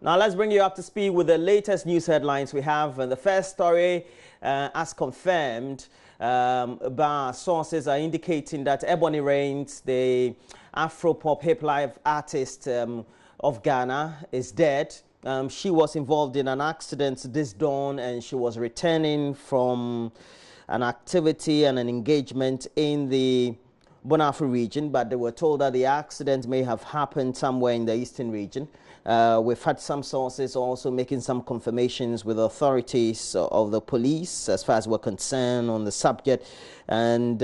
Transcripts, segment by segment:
Now let's bring you up to speed with the latest news headlines we have. The first story, as confirmed by sources, are indicating that Ebony Reigns, the Afro-pop hip-life artist of Ghana, is dead. She was involved in an accident this dawn, and she was returning from an activity and an engagement in the Bonafri region, but they were told that the accident may have happened somewhere in the eastern region. We've had some sources also making some confirmations with authorities of the police as far as we're concerned on the subject. And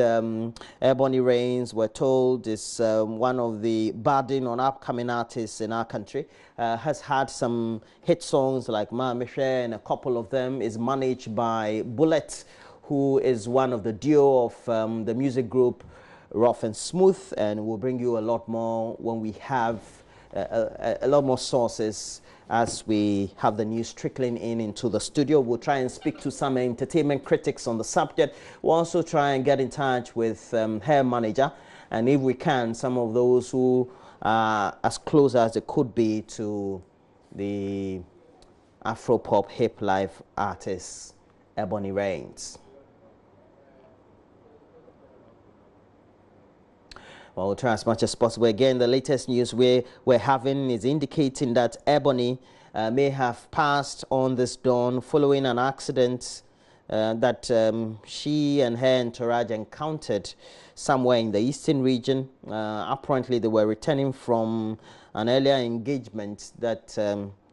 Ebony Reigns, we're told, is one of the budding or upcoming artists in our country. Has had some hit songs like Ma Miche, and a couple of them is managed by Bullet, who is one of the duo of the music group Rough and Smooth, and we'll bring you a lot more when we have a lot more sources as we have the news trickling into the studio. We'll try and speak to some entertainment critics on the subject. We'll also try and get in touch with her manager, and if we can, some of those who are as close as they could be to the Afro-pop hip-life artist Ebony Reigns. Well, we'll try as much as possible. Again, the latest news we're having is indicating that Ebony may have passed on this dawn following an accident that she and her entourage encountered somewhere in the eastern region. Apparently, they were returning from an earlier engagement that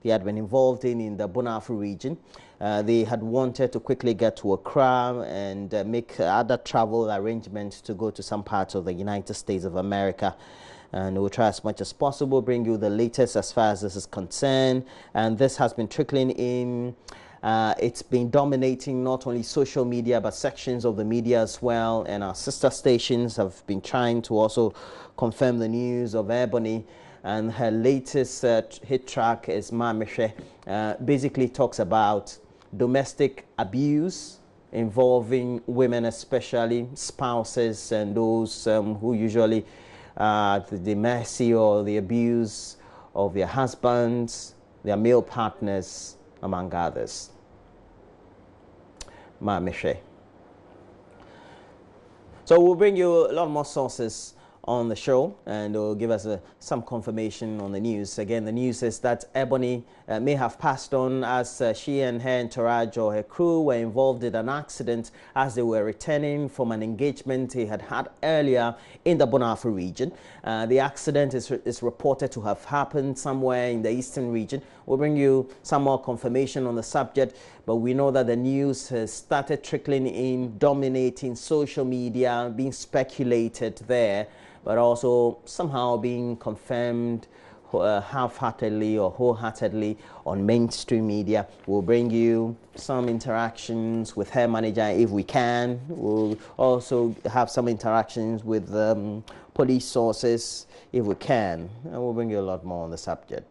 they had been involved in the Bonafri region. They had wanted to quickly get to Accra and make other travel arrangements to go to some parts of the United States of America. And we'll try as much as possible, bring you the latest as far as this is concerned. And this has been trickling in. It's been dominating not only social media, but sections of the media as well. And our sister stations have been trying to also confirm the news of Ebony. And her latest hit track is Ma Miche. Basically talks about domestic abuse involving women, especially spouses and those who usually are the mercy or the abuse of their husbands, their male partners, among others. Ma Miche. So we'll bring you a lot more sources on the show, and will give us some confirmation on the news. Again, the news is that Ebony may have passed on as she and her entourage or her crew were involved in an accident as they were returning from an engagement he had had earlier in the Bonafri region. The accident is reported to have happened somewhere in the eastern region. We'll bring you some more confirmation on the subject, but we know that the news has started trickling in, dominating social media, being speculated there, but also somehow being confirmed half-heartedly or wholeheartedly on mainstream media. We'll bring you some interactions with her manager if we can. We'll also have some interactions with police sources if we can. And we'll bring you a lot more on the subject.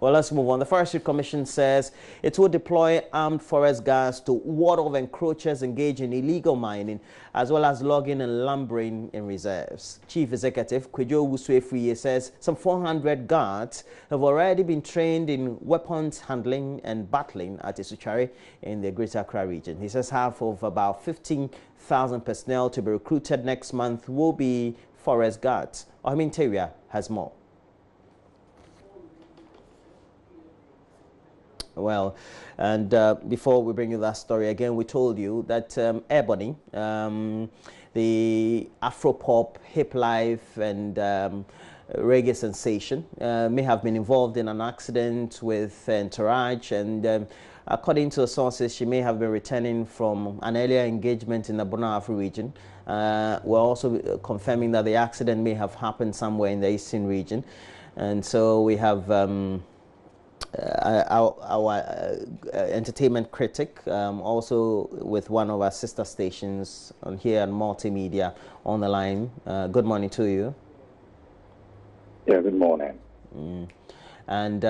Well, let's move on. The Forestry Commission says it will deploy armed forest guards to ward off encroachers engaged in illegal mining, as well as logging and lumbering in reserves. Chief Executive Kwejo Wusue says some 400 guards have already been trained in weapons handling and battling at Isuchari in the Greater Accra region. He says half of about 15,000 personnel to be recruited next month will be forest guards. Ohiminteria has more. Well, and before we bring you that story again, we told you that Ebony, the Afro-pop, hip life and reggae sensation, may have been involved in an accident with entourage, and according to the sources, she may have been returning from an earlier engagement in the Bonafri region. We're also confirming that the accident may have happened somewhere in the eastern region, and so we have our entertainment critic, also with one of our sister stations on here on multimedia on the line. Good morning to you. Yeah, good morning. And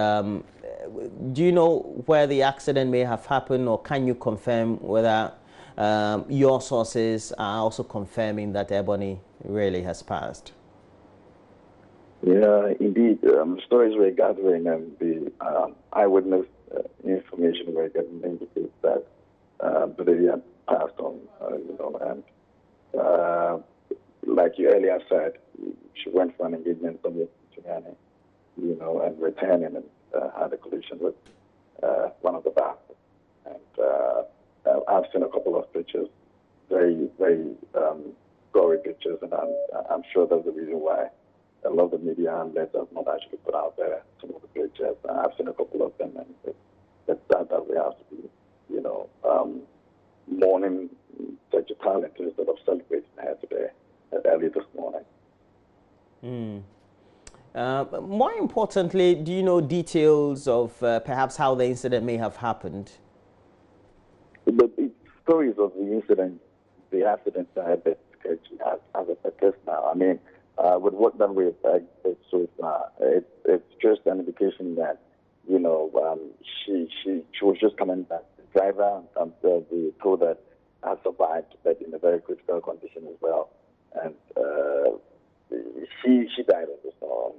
do you know where the accident may have happened, or can you confirm whether your sources are also confirming that Ebony really has passed? Yeah, indeed. Stories we're gathering and the eyewitness information we're getting indicates that the lady had passed on, and uh, like you earlier said, she went for an engagement somewhere in Ghana, and returning and had a collision with one of the bars. And I've seen a couple of pictures, very, very gory pictures, and I'm sure that's the reason why a lot of the media outlets have not actually put out there some of the pictures. I've seen a couple of them, and it's sad that we have to be, mourning such a talent instead of celebrating her today, early this morning. More importantly, do you know details of perhaps how the incident may have happened? The stories of the incident, the accidents are a bit sketchy as it is now. I mean, with what that we've so far, it's just an indication that, she was just coming back. The driver, we told that has survived, but in a very critical condition as well. And she died on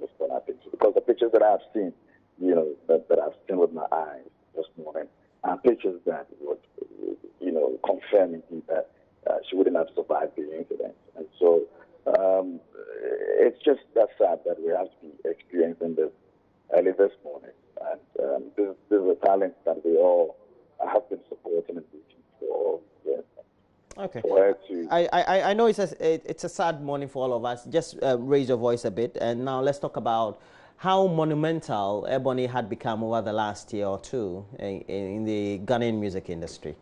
the spot, I think, because the pictures that I've seen, that I've seen with my eyes this morning, are pictures that would, confirm indeed that she wouldn't have survived the incident. And so it's just that sad that we have to be experiencing this early this morning. And this is a talent that we all have been supporting and reaching for. Yes. Okay. For her to, I know it's a sad morning for all of us. Just raise your voice a bit. And now let's talk about how monumental Ebony had become over the last year or two in the Ghanaian music industry.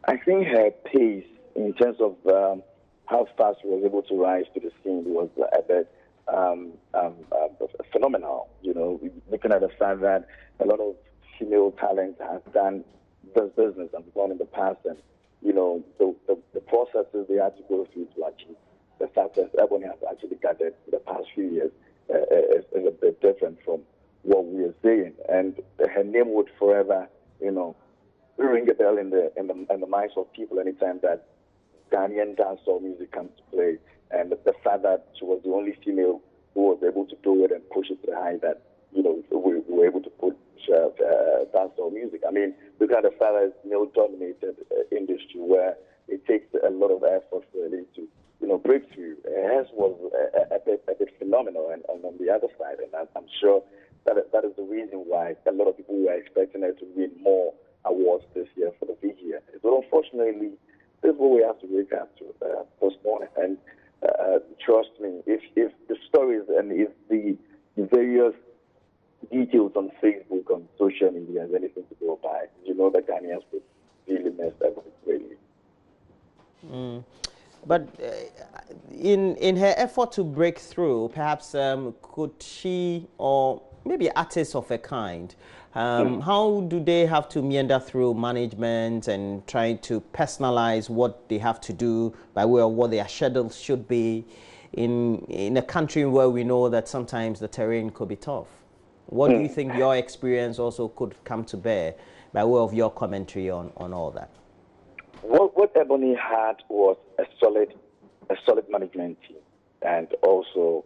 I think her pace in terms of how fast she was able to rise to the scene was a bit phenomenal. Looking at the fact that a lot of female talent has done this business and gone in the past, and the processes they had to go through to achieve the success Ebony has actually gathered in the past few years is a bit different from what we are seeing, and her name would forever, ring a bell in the minds of people anytime that Ghanaian dancehall music comes to play, and the fact that she was the only female who was able to do it and push it to the height that we were able to push dancehall music. I mean, look at the fact that it's male-dominated industry where it takes a lot of effort for it to break through. Hers was a bit phenomenal, and on the other side, and I'm sure that is the reason why a lot of people were expecting her to win more awards this year for the VGA. But unfortunately, this is what we have to wake up to this morning. And trust me, if the stories and if the various details on Facebook, on social media, has anything to go by, the Ghanaians would really mess up greatly. But in her effort to break through, perhaps could she, or maybe artists of a kind, how do they have to meander through management and trying to personalize what they have to do by way of what their schedules should be in a country where we know that sometimes the terrain could be tough? What do you think your experience also could come to bear by way of your commentary on all that? What Ebony had was a solid management team, and also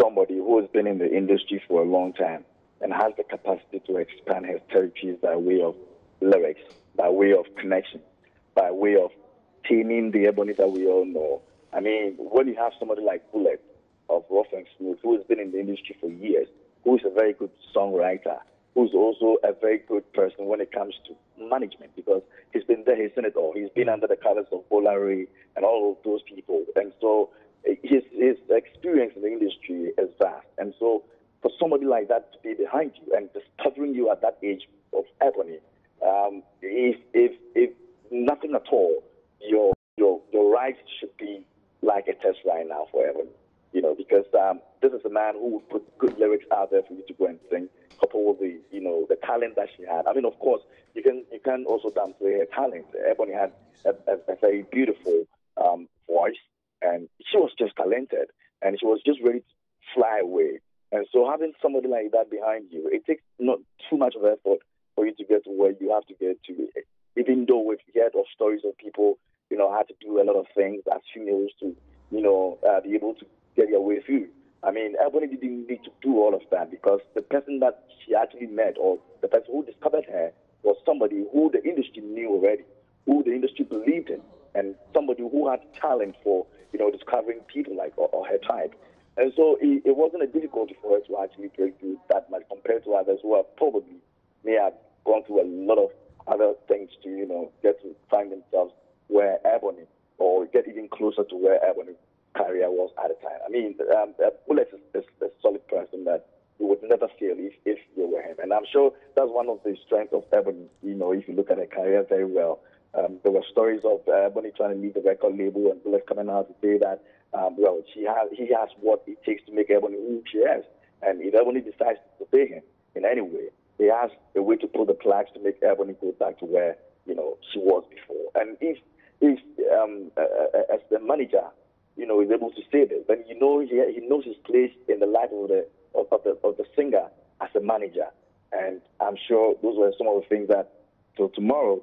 somebody who has been in the industry for a long time and has the capacity to expand his territories by way of lyrics, by way of connection, by way of taming the Ebony that we all know. I mean, when you have somebody like Bullet of Rough and Smooth, who has been in the industry for years, who is a very good songwriter, who's also a very good person when it comes to management, because he's been there, he's seen it all. He's been under the covers of Bolare and all of those people. And so his experience in the industry is vast. And so for somebody like that to be behind you and discovering you at that age of Ebony, if nothing at all, your rights should be like a test right now for Ebony. Because this is a man who would put good lyrics out there for you to go and sing, coupled with the talent that she had. I mean, of course, you can also downplay her talent. Ebony had a very beautiful voice, and she was just talented, and she was just ready to fly away. And so having somebody like that behind you, it takes not too much of effort for you to get to where you have to get to. Even though we've heard of stories of people, had to do a lot of things as females to, be able to get their way through. I mean, Ebony didn't need to do all of that because the person that she actually met, or the person who discovered her, was somebody who the industry knew already, who the industry believed in, and somebody who had talent for, discovering people like or her type. And so it wasn't a difficulty for her to actually break through that much compared to others who have probably may have gone through a lot of other things to, get to find themselves where Ebony, or get even closer to where Ebony's career was at the time. I mean, Bullet is a solid person that you would never fail if you were him. And I'm sure that's one of the strengths of Ebony. If you look at her career very well, there were stories of Ebony trying to leave the record label and Bullet coming out to say that, he has what it takes to make Ebony who she is. And if Ebony decides to pay him in any way, he has a way to pull the plugs to make Ebony go back to where, she was before. And if as the manager, is able to say this, then he knows his place in the life of the singer as a manager. And I'm sure those were some of the things that till tomorrow,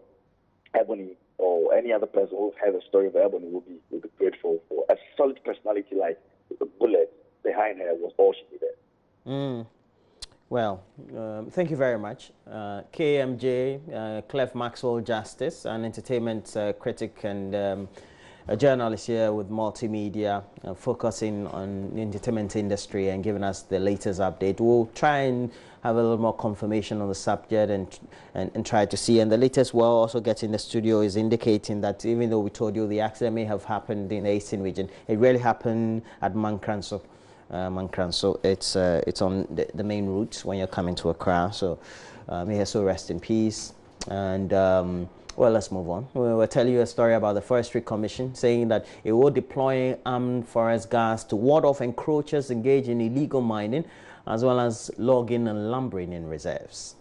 Ebony or any other person who has a story of Ebony will be grateful for. A solid personality like the Bullet behind her was all she needed. Well, thank you very much. KMJ, Clef Maxwell Justice, an entertainment critic and a journalist here with multimedia, focusing on the entertainment industry and giving us the latest update. We'll try and have a little more confirmation on the subject and try to see. And the latest we're also getting in the studio is indicating that even though we told you the accident may have happened in the Eastern region, it really happened at Mankranso. So it's on the main route when you're coming to Accra. So may her soul rest in peace. And well, let's move on. We'll tell you a story about the Forestry Commission saying that it will deploy armed forest guards to ward off encroachers engaged in illegal mining, as well as logging and lumbering in reserves.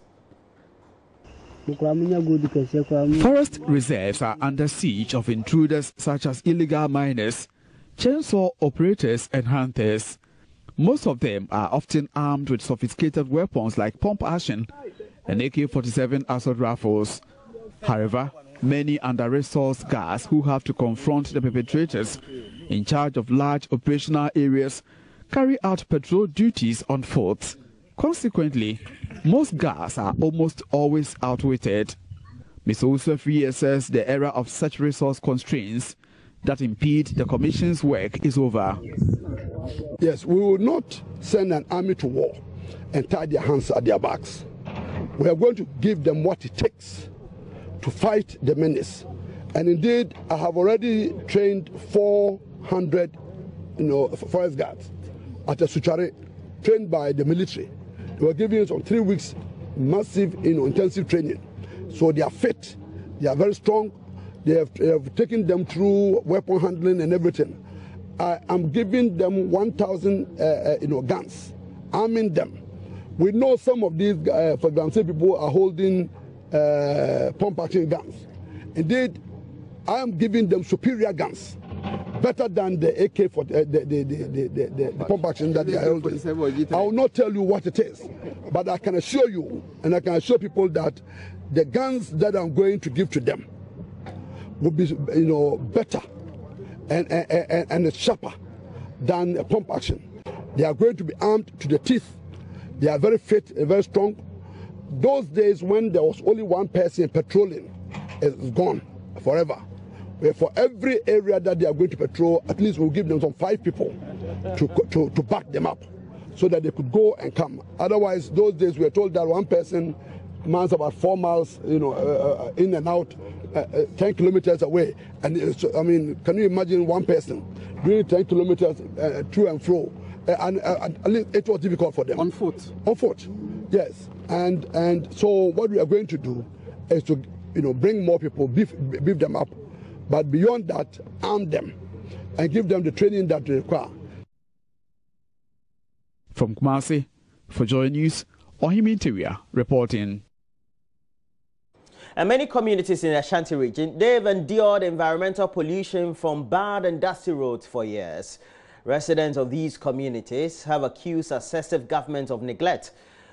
Forest reserves are under siege of intruders such as illegal miners, chainsaw operators and hunters. Most of them are often armed with sophisticated weapons like pump action and AK-47 assault rifles. However, many under-resourced guards who have to confront the perpetrators in charge of large operational areas carry out patrol duties on foot. Consequently, most guards are almost always outwitted. Mr. Usafi says the era of such resource constraints that impede the Commission's work is over. Yes, we will not send an army to war and tie their hands at their backs. We are going to give them what it takes to fight the menace. And indeed, I have already trained 400 forest guards at a Suchare, trained by the military. They were giving us on 3 weeks massive intensive training. So they are fit, they are very strong, they have taken them through weapon handling and everything. I'm giving them 1,000 guns, arming them. We know some of these, for example, people are holding pump action guns. Indeed, I am giving them superior guns, better than the AK for the pump action that they are holding. I will not tell you what it is, but I can assure you, and I can assure people that the guns that I'm going to give to them will be, better and sharper than a pump action. They are going to be armed to the teeth. They are very fit, very strong. Those days when there was only one person patrolling is gone forever. For every area that they are going to patrol, at least we'll give them some 5 people to back them up so that they could go and come. Otherwise, those days we were told that one person mans about 4 miles, in and out, 10 kilometers away. And I mean, can you imagine one person doing 10 kilometers to and fro? And it was difficult for them. On foot? On foot, yes. And so what we are going to do is to, bring more people, beef them up, but beyond that, arm them and give them the training that they require. From Kumasi, for JoyNews, Ohimi Interior reporting. And many communities in the Ashanti region, they've endured environmental pollution from bad and dusty roads for years. Residents of these communities have accused successive governments of neglect,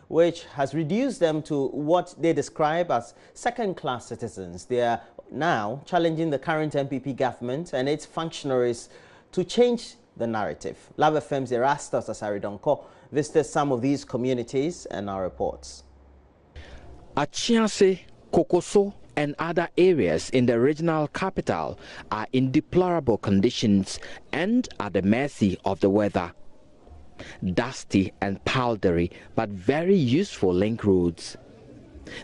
which has reduced them to what they describe as second-class citizens. They are now challenging the current MPP government and its functionaries to change the narrative. Love FM's Erastus Asaridonko visited some of these communities and now reports. Achiase, Kokoso, and other areas in the regional capital are in deplorable conditions and at the mercy of the weather. Dusty and powdery, but very useful link roads.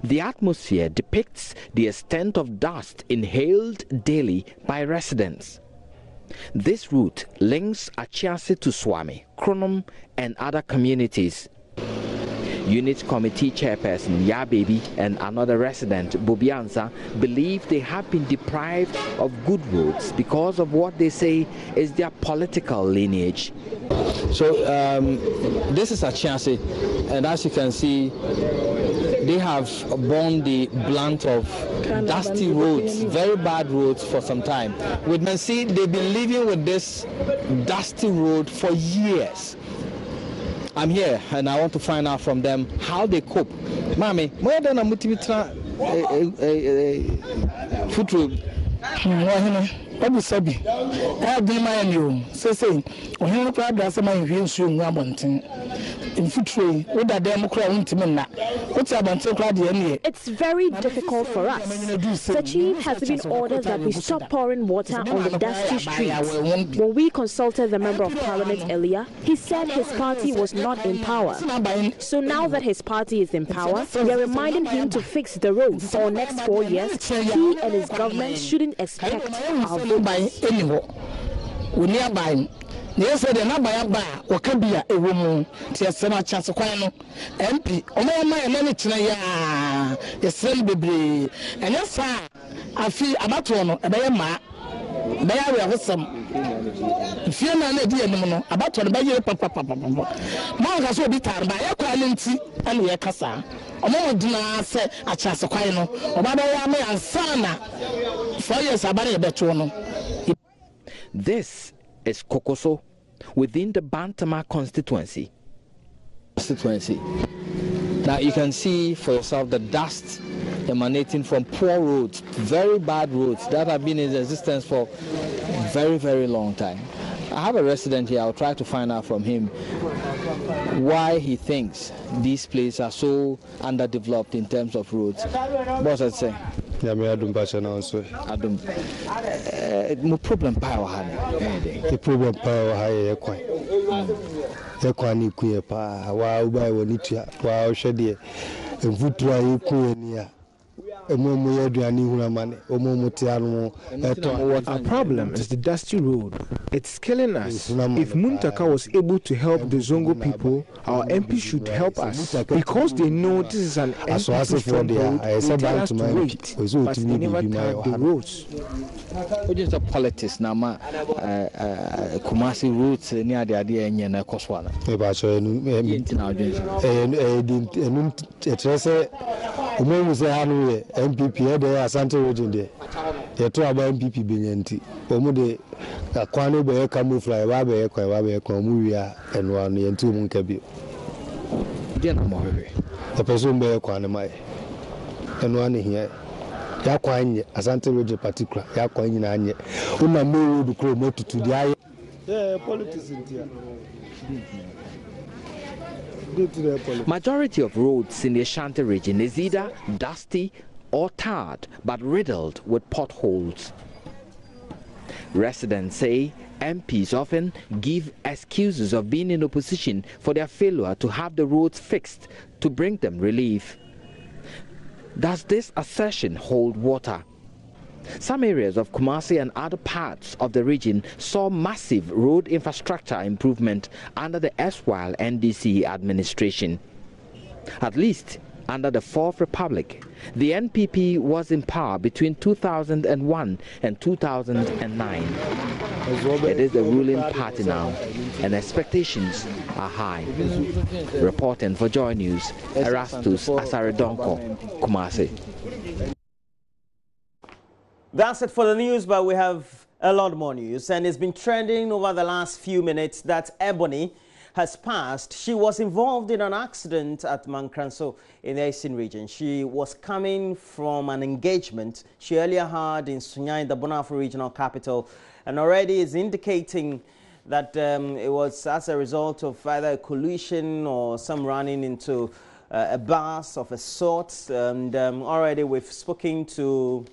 The atmosphere depicts the extent of dust inhaled daily by residents. This route links Achiase to Swami, Kronom, and other communities. Unit Committee Chairperson Yababy and another resident, Bobianza, believe they have been deprived of good roads because of what they say is their political lineage. So this is Achiase, and as you can see, they have borne the blunt of dusty roads, very bad roads for some time. We can see they've been living with this dusty road for years. I'm here and I want to find out from them how they cope. Mami, where then I'm foot road? Obi sabi e dey my new say ohun kwa da say my hwensu nwa bonten infutwe we da dem kra untimi na uti abonten kra de ene. It's very difficult for us. The chief has given orders that we stop pouring water on the dusty streets. When we consulted the member of parliament earlier, he said his party was not in power. So now that his party is in power, we are reminding him to fix the roads for next 4 years. He and his government shouldn't expect our by anyhow. We near by. Yes, they na buy Wakabia a woman. Tiasana chance kwan no. MP. Omo my money tina ya. Yesel bebre. And yes sir. Afi abato no ebe ma. Be ya we hosam. Fie na na di enum no. Abato no be ye papa. Ma ga so bi tar ba ya kwa nti ane ye kasa. Omo dina se achase kwan no. Oba be ya me ansana. 4 years abare beto no. This is Kokoso within the Bantama constituency. Now you can see for yourself the dust emanating from poor roads, very bad roads that have been in existence for very, very long time. I have a resident here. I'll try to find out from him why he thinks these places are so underdeveloped in terms of roads. What's that say? Yeah, me adum passion now so. Adum. No problem power hane. The problem power high ekwan. Ekwan ni kuye pa. Wa ubai woni tua. Wa ohwede enfutu ayi ku ni a. Our problem is the dusty road. It's killing us. If Muntaka was able to help the Zongo people, our MP should help us. Because they know this is an MP-strong road, they tell us to wait, but they never tap the roads. What is the politics now? Kumasi routes near the idea in Koswana. MPP there Asante region there. You talk about MPP benyenti. Omo de akwano be camouflage wa be kwa mu wia enwa no yentu mu nkabi. Dey na mo hwe. The person be kwa na mai. Enwa ne hia. Ya kwa anye Asante region particular. Ya kwa anye na anye. Una me road kro motutu di aye. Yeah, politics in there. Majority of roads in the Ashanti region is either dusty or tarred, but riddled with potholes. Residents say MPs often give excuses of being in opposition for their failure to have the roads fixed to bring them relief. Does this assertion hold water? Some areas of Kumasi and other parts of the region saw massive road infrastructure improvement under the erstwhile NDC administration. At least under the Fourth Republic, the NPP was in power between 2001 and 2009. It is the ruling party now, and expectations are high. Reporting for JoyNews, Erastus Asaridonko, Kumasi. That's it for the news, but we have a lot more news, and it's been trending over the last few minutes that Ebony has passed. She was involved in an accident at Mankranso in the Eastern region. She was coming from an engagement she earlier had in Sunya, in the Bonafo regional capital, and already is indicating that it was as a result of either a collision or some running into a bus of a sort. And already we've spoken to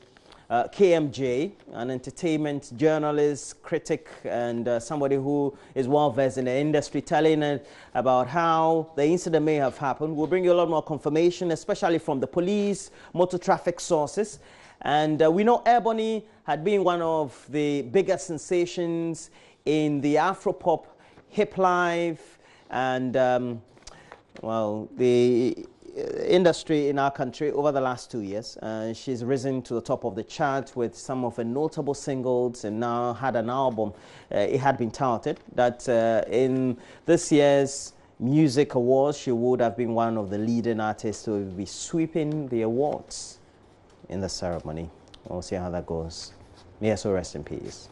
KMJ, an entertainment journalist, critic, and somebody who is well-versed in the industry, telling it about how the incident may have happened. We'll bring you a lot more confirmation, especially from the police, motor traffic sources. And we know Ebony had been one of the biggest sensations in the Afropop, hip life, and well, the industry in our country over the last 2 years. She's risen to the top of the chart with some of her notable singles, and now had an album. It had been touted that in this year's Music Awards, she would have been one of the leading artists to be sweeping the awards in the ceremony. We'll see how that goes. May her soul rest in peace.